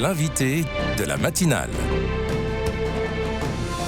l'invité de la matinale.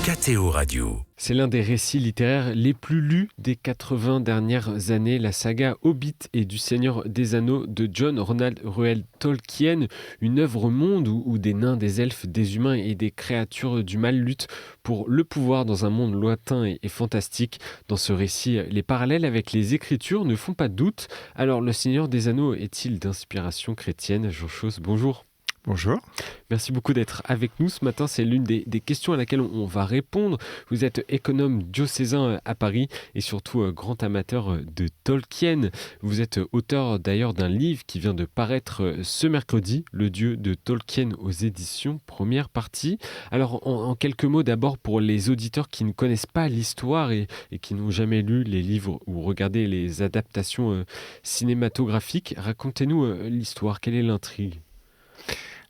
KTO Radio. C'est l'un des récits littéraires les plus lus des 80 dernières années, la saga Hobbit et du Seigneur des Anneaux de John Ronald Reuel Tolkien, une œuvre monde où des nains, des elfes, des humains et des créatures du mal luttent pour le pouvoir dans un monde lointain et fantastique. Dans ce récit, les parallèles avec les Écritures ne font pas doute. Alors, le Seigneur des Anneaux est-il d'inspiration chrétienne? Jean Chausse, bonjour. Bonjour. Merci beaucoup d'être avec nous ce matin. C'est l'une des questions à laquelle on va répondre. Vous êtes économe diocésain à Paris et surtout grand amateur de Tolkien. Vous êtes auteur d'ailleurs d'un livre qui vient de paraître ce mercredi, Le Dieu de Tolkien aux éditions Première Partie. Alors en quelques mots d'abord pour les auditeurs qui ne connaissent pas l'histoire et qui n'ont jamais lu les livres ou regardé les adaptations cinématographiques, racontez-nous l'histoire. Quelle est l'intrigue ?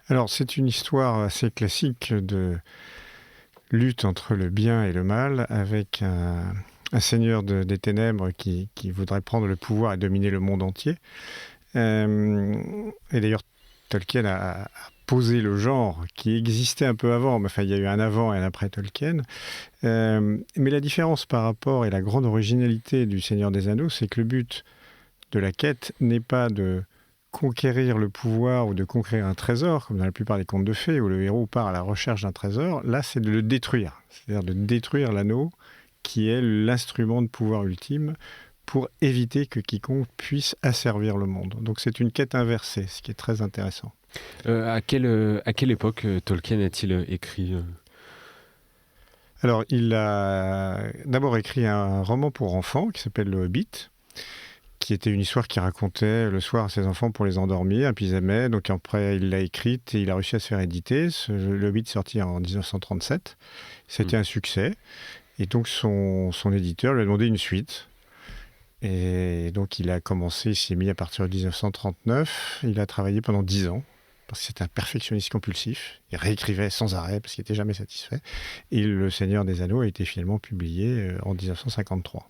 Alors, c'est une histoire assez classique de lutte entre le bien et le mal, avec un seigneur des ténèbres qui voudrait prendre le pouvoir et dominer le monde entier. Et d'ailleurs, Tolkien a posé le genre qui existait un peu avant, mais enfin, il y a eu un avant et un après Tolkien. Mais la différence par rapport et la grande originalité du Seigneur des Anneaux, c'est que le but de la quête n'est pas de conquérir le pouvoir ou de conquérir un trésor, comme dans la plupart des contes de fées, où le héros part à la recherche d'un trésor. Là, c'est de le détruire. C'est-à-dire de détruire l'anneau, qui est l'instrument de pouvoir ultime, pour éviter que quiconque puisse asservir le monde. Donc c'est une quête inversée, ce qui est très intéressant. À quelle époque Tolkien a-t-il écrit Alors, il a d'abord écrit un roman pour enfants qui s'appelle Le Hobbit, qui était une histoire qu'il racontait le soir à ses enfants pour les endormir, et puis ils aimaient, donc après il l'a écrite et il a réussi à se faire éditer. Le Hobbit est sorti en 1937, c'était un succès, et donc son éditeur lui a demandé une suite. Et donc il a commencé, il s'est mis à partir de 1939, il a travaillé pendant 10 ans, parce que c'était un perfectionniste compulsif, il réécrivait sans arrêt parce qu'il n'était jamais satisfait, et Le Seigneur des Anneaux a été finalement publié en 1953.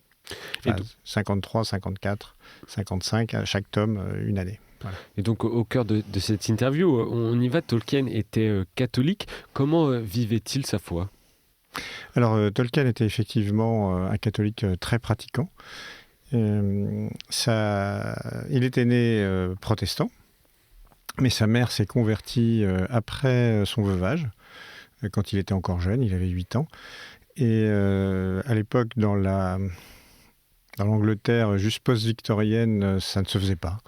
Enfin, 53, 54, 55, à chaque tome, une année. Voilà. Et donc au cœur de cette interview, on y va, Tolkien était catholique. Comment vivait-il sa foi ? Alors Tolkien était effectivement un catholique très pratiquant. Il était né protestant, mais sa mère s'est convertie après son veuvage, quand il était encore jeune, il avait 8 ans. Et à l'époque, dans l'Angleterre juste post-victorienne, ça ne se faisait pas.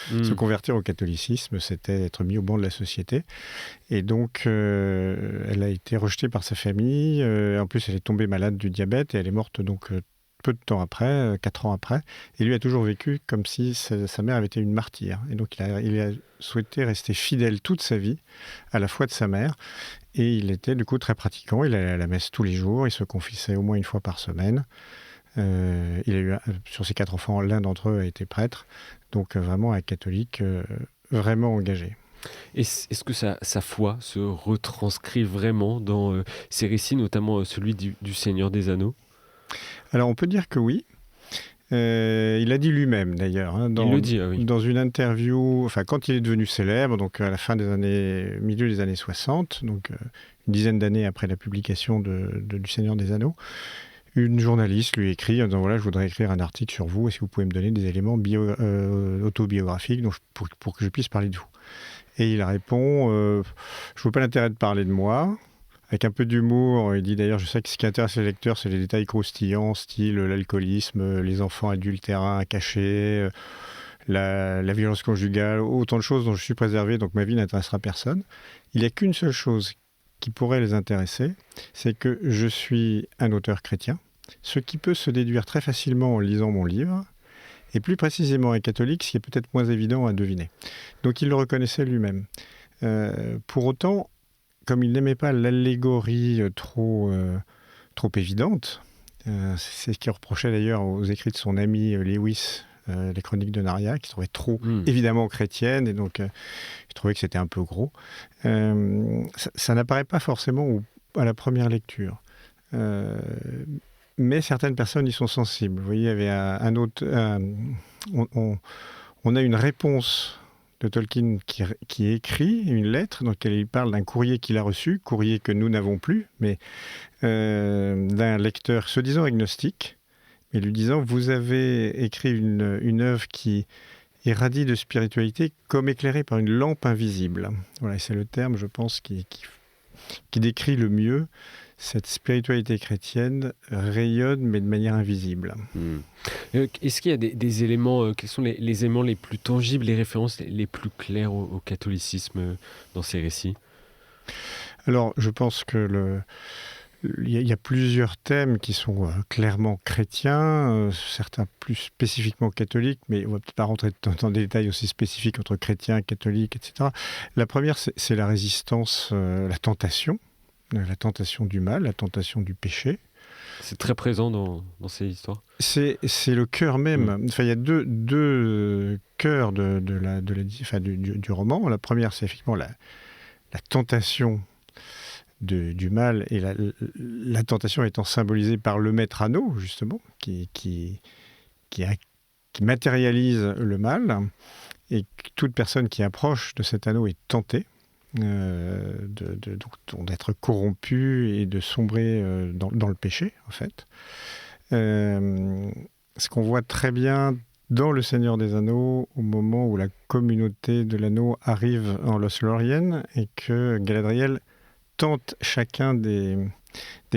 Se convertir au catholicisme, c'était être mis au banc de la société. Et donc, elle a été rejetée par sa famille. En plus, elle est tombée malade du diabète et elle est morte donc peu de temps après, 4 ans après. Et lui a toujours vécu comme si sa mère avait été une martyre. Et donc, il a souhaité rester fidèle toute sa vie à la foi de sa mère. Et il était du coup très pratiquant. Il allait à la messe tous les jours. Il se confessait au moins une fois par semaine. Il a eu, sur ses 4 enfants, l'un d'entre eux a été prêtre, donc vraiment un catholique vraiment engagé. Est-ce que sa foi se retranscrit vraiment dans ses récits, notamment celui du Seigneur des Anneaux ? Alors on peut dire que oui. Il l'a dit lui-même d'ailleurs, il le dit, oui. Dans une interview, enfin quand il est devenu célèbre, donc à la fin milieu des années 60, donc une dizaine d'années après la publication du Seigneur des Anneaux. Une journaliste lui écrit en disant voilà, je voudrais écrire un article sur vous, est-ce que vous pouvez me donner des éléments autobiographiques pour que je puisse parler de vous ? Et il répond je vois pas l'intérêt de parler de moi. Avec un peu d'humour, il dit d'ailleurs, je sais que ce qui intéresse les lecteurs, c'est les détails croustillants, style l'alcoolisme, les enfants adultérins cachés, la violence conjugale, autant de choses dont je suis préservé, donc ma vie n'intéressera personne. Il n'y a qu'une seule chose qui pourrait les intéresser, c'est que je suis un auteur chrétien, ce qui peut se déduire très facilement en lisant mon livre, et plus précisément un catholique, ce qui est peut-être moins évident à deviner. Donc il le reconnaissait lui-même. Pour autant, comme il n'aimait pas l'allégorie trop évidente, c'est ce qu'il reprochait d'ailleurs aux écrits de son ami Lewis, les Chroniques de Narnia, qui trouvait trop évidemment chrétienne, et donc il trouvait que c'était un peu gros. Ça n'apparaît pas forcément à la première lecture. Mais certaines personnes y sont sensibles. Vous voyez, il y avait un autre... on a une réponse de Tolkien qui écrit une lettre dans laquelle il parle d'un courrier qu'il a reçu, courrier que nous n'avons plus, mais d'un lecteur se disant agnostique, mais lui disant « Vous avez écrit une œuvre qui irradie de spiritualité comme éclairée par une lampe invisible. » Voilà, c'est le terme, je pense, qui décrit le mieux cette spiritualité chrétienne rayonne, mais de manière invisible. Est-ce qu'il y a des éléments, quels sont les éléments les plus tangibles, les références les plus claires au catholicisme dans ces récits ? Alors, je pense que il y a plusieurs thèmes qui sont clairement chrétiens, certains plus spécifiquement catholiques, mais on ne va peut-être pas rentrer dans des détails aussi spécifiques entre chrétiens, catholiques, etc. La première, c'est la résistance, la tentation du mal, la tentation du péché. C'est très présent dans ces histoires. C'est le cœur même. Enfin, il y a deux cœurs du roman. La première, c'est effectivement la tentation du mal, et la tentation étant symbolisée par le maître anneau, justement, qui matérialise le mal, et toute personne qui approche de cet anneau est tentée d'être corrompu et de sombrer dans le péché, en fait. Ce qu'on voit très bien dans Le Seigneur des Anneaux, au moment où la communauté de l'anneau arrive en Lothlórien et que Galadriel tente chacun des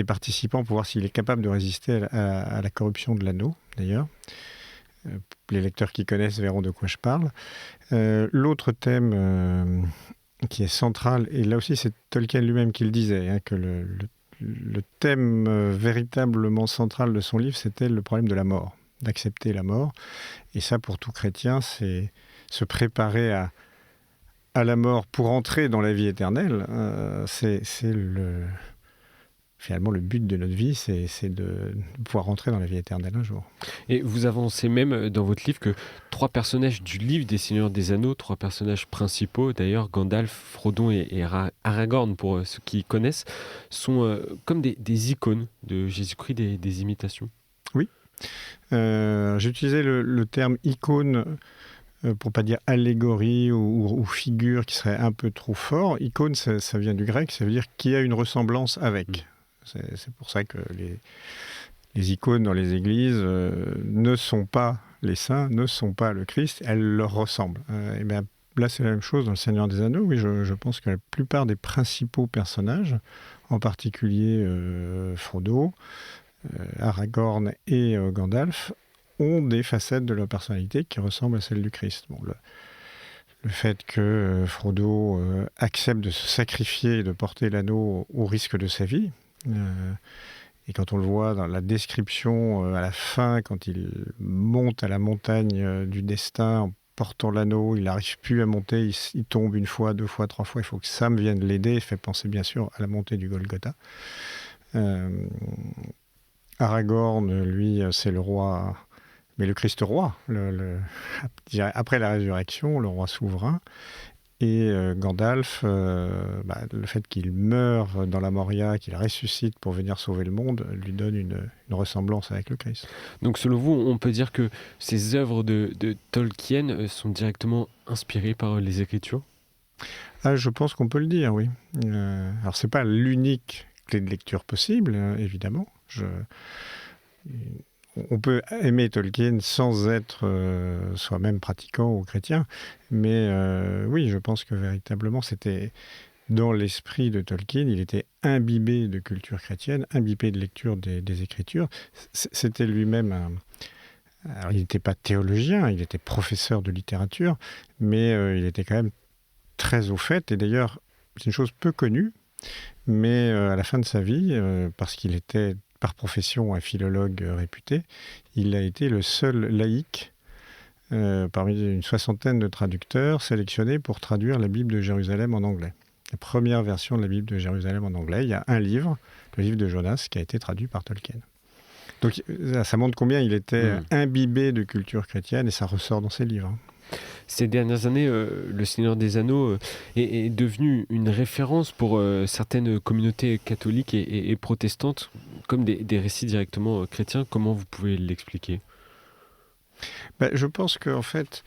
participants pour voir s'il est capable de résister à la corruption de l'anneau, d'ailleurs. Les lecteurs qui connaissent verront de quoi je parle. L'autre thème qui est central, et là aussi c'est Tolkien lui-même qui le disait, que le thème véritablement central de son livre, c'était le problème de la mort, d'accepter la mort. Et ça, pour tout chrétien, c'est se préparer à la mort pour entrer dans la vie éternelle. C'est finalement le but de notre vie, c'est de pouvoir rentrer dans la vie éternelle un jour. Et vous avancez même dans votre livre que 3 personnages du livre des Seigneurs des Anneaux, 3 personnages principaux, d'ailleurs Gandalf, Frodon et Aragorn, pour ceux qui connaissent, sont comme des icônes de Jésus-Christ, des imitations. Oui. J'ai utilisé le terme icône pour pas dire allégorie ou figure qui serait un peu trop fort. Icône, ça vient du grec, ça veut dire qui a une ressemblance avec. C'est pour ça que les icônes dans les églises ne sont pas les saints, ne sont pas le Christ, elles leur ressemblent. Et bien, là, c'est la même chose dans Le Seigneur des Anneaux. Oui, je pense que la plupart des principaux personnages, en particulier Frodo, Aragorn et Gandalf, ont des facettes de leur personnalité qui ressemblent à celles du Christ. Bon, le fait que Frodo accepte de se sacrifier et de porter l'anneau au risque de sa vie, et quand on le voit dans la description à la fin, quand il monte à la montagne du destin en portant l'anneau, il n'arrive plus à monter, il tombe une fois, 2 fois, 3 fois, il faut que Sam vienne l'aider, il fait penser bien sûr à la montée du Golgotha. Aragorn, lui, c'est le roi, mais le Christ roi, après la résurrection, le roi souverain. Et Gandalf, le fait qu'il meure dans la Moria, qu'il ressuscite pour venir sauver le monde, lui donne une ressemblance avec le Christ. Donc selon vous, on peut dire que ces œuvres de Tolkien sont directement inspirées par les Écritures ? Je pense qu'on peut le dire, oui. Alors c'est pas l'unique clé de lecture possible, évidemment. On peut aimer Tolkien sans être soi-même pratiquant ou chrétien, mais oui, je pense que véritablement, c'était dans l'esprit de Tolkien, il était imbibé de culture chrétienne, imbibé de lecture des Écritures. C'était lui-même alors, il n'était pas théologien, il était professeur de littérature, mais il était quand même très au fait, et d'ailleurs, c'est une chose peu connue, mais à la fin de sa vie, parce qu'il était par profession un philologue réputé, il a été le seul laïc parmi une 60aine de traducteurs sélectionnés pour traduire la Bible de Jérusalem en anglais. La première version de la Bible de Jérusalem en anglais, il y a un livre, le livre de Jonas, qui a été traduit par Tolkien. Donc ça montre combien il était imbibé de culture chrétienne, et ça ressort dans ses livres. Ces dernières années, Le Seigneur des Anneaux est devenu une référence pour certaines communautés catholiques et protestantes, comme des récits directement chrétiens. Comment vous pouvez l'expliquer ? Je pense qu'en fait,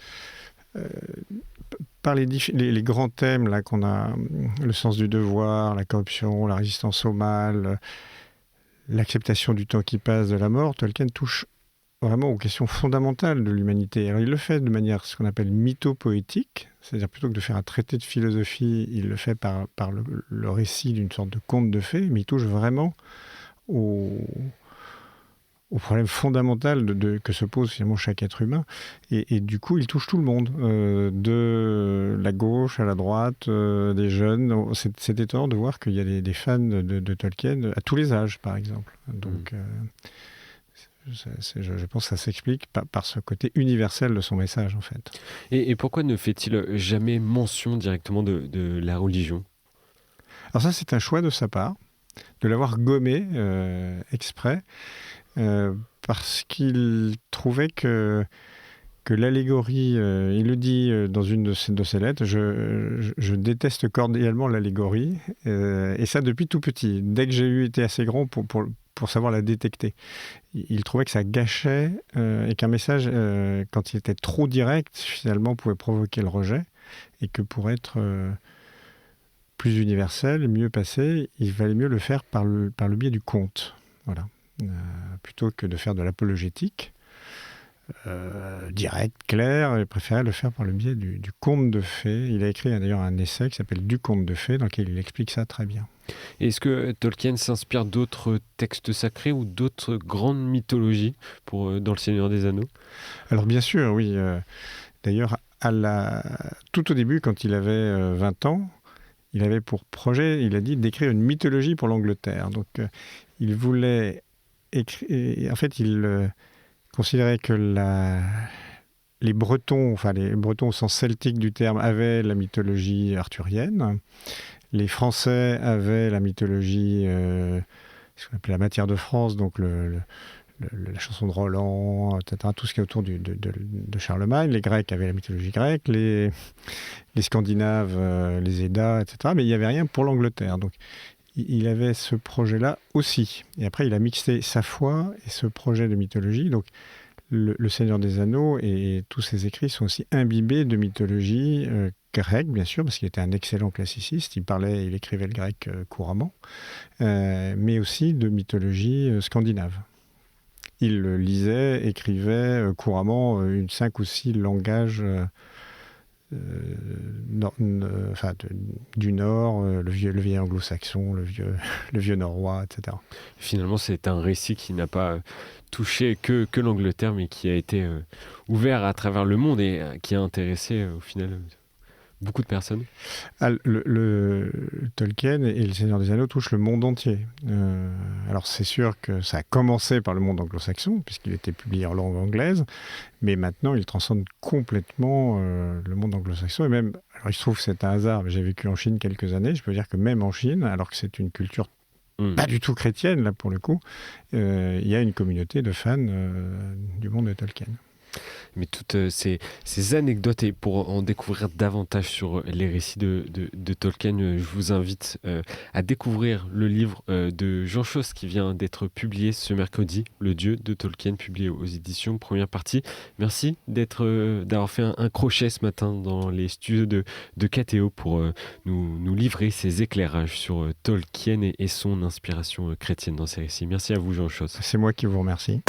par les grands thèmes là, qu'on a, le sens du devoir, la corruption, la résistance au mal, l'acceptation du temps qui passe, de la mort, Tolkien touche vraiment aux questions fondamentales de l'humanité. Alors il le fait de manière ce qu'on appelle mythopoétique, c'est-à-dire plutôt que de faire un traité de philosophie, il le fait par le récit d'une sorte de conte de fées, mais il touche vraiment au problème fondamental que se pose finalement chaque être humain. Et du coup, il touche tout le monde, de la gauche à la droite, des jeunes. C'est étonnant de voir qu'il y a des fans de Tolkien à tous les âges, par exemple. Donc, je pense que ça s'explique par ce côté universel de son message, en fait. Et pourquoi ne fait-il jamais mention directement de la religion ? Alors ça, c'est un choix de sa part, de l'avoir gommé exprès, parce qu'il trouvait que l'allégorie, il le dit dans une de ses lettres, je déteste cordialement l'allégorie, et ça depuis tout petit, dès que j'ai été assez grand pour savoir la détecter. Il trouvait que ça gâchait, et qu'un message, quand il était trop direct, finalement pouvait provoquer le rejet, et que pour être plus universel, mieux passé, il valait mieux le faire par le biais du conte. Voilà. Plutôt que de faire de l'apologétique direct, clair, il préférait le faire par le biais du conte de fées. Il a écrit d'ailleurs un essai qui s'appelle Du conte de fées, dans lequel il explique ça très bien. Et est-ce que Tolkien s'inspire d'autres textes sacrés ou d'autres grandes mythologies dans Le Seigneur des Anneaux ? Alors bien sûr, oui. D'ailleurs, tout au début, quand il avait 20 ans, il avait pour projet, il a dit, d'écrire une mythologie pour l'Angleterre. Donc il voulait écrire... En fait, il considérait que les Bretons au sens celtique du terme, avaient la mythologie arthurienne. Les Français avaient la mythologie, ce qu'on appelait la matière de France, donc la chanson de Roland, etc., tout ce qui est autour de Charlemagne. Les Grecs avaient la mythologie grecque, les Scandinaves, les Eddas, etc. Mais il n'y avait rien pour l'Angleterre. Donc il avait ce projet-là aussi. Et après, il a mixé sa foi et ce projet de mythologie. Donc le Seigneur des Anneaux et tous ses écrits sont aussi imbibés de mythologie grecque, bien sûr, parce qu'il était un excellent classiciste. Il écrivait le grec couramment, mais aussi de mythologie scandinave. Il lisait, écrivait couramment 5 ou 6 langages du Nord, le vieux anglo-saxon, le vieux norrois, etc. Finalement, c'est un récit qui n'a pas touché que l'Angleterre, mais qui a été ouvert à travers le monde et qui a intéressé au final beaucoup de personnes. Le Tolkien et le Seigneur des Anneaux touchent le monde entier. Alors c'est sûr que ça a commencé par le monde anglo-saxon, puisqu'il était publié en langue anglaise, mais maintenant il transcende complètement le monde anglo-saxon. Et même, alors il se trouve que c'est un hasard, mais j'ai vécu en Chine quelques années, je peux dire que même en Chine, alors que c'est une culture pas du tout chrétienne, là pour le coup, il y a une communauté de fans du monde de Tolkien. Mais toutes ces anecdotes, et pour en découvrir davantage sur les récits de Tolkien, je vous invite à découvrir le livre de Jean Chausse qui vient d'être publié ce mercredi, Le Dieu de Tolkien, publié aux éditions Première Partie. Merci d'avoir fait un crochet ce matin dans les studios de KTO pour nous livrer ces éclairages sur Tolkien et son inspiration chrétienne dans ces récits. Merci à vous, Jean Chausse. C'est moi qui vous remercie.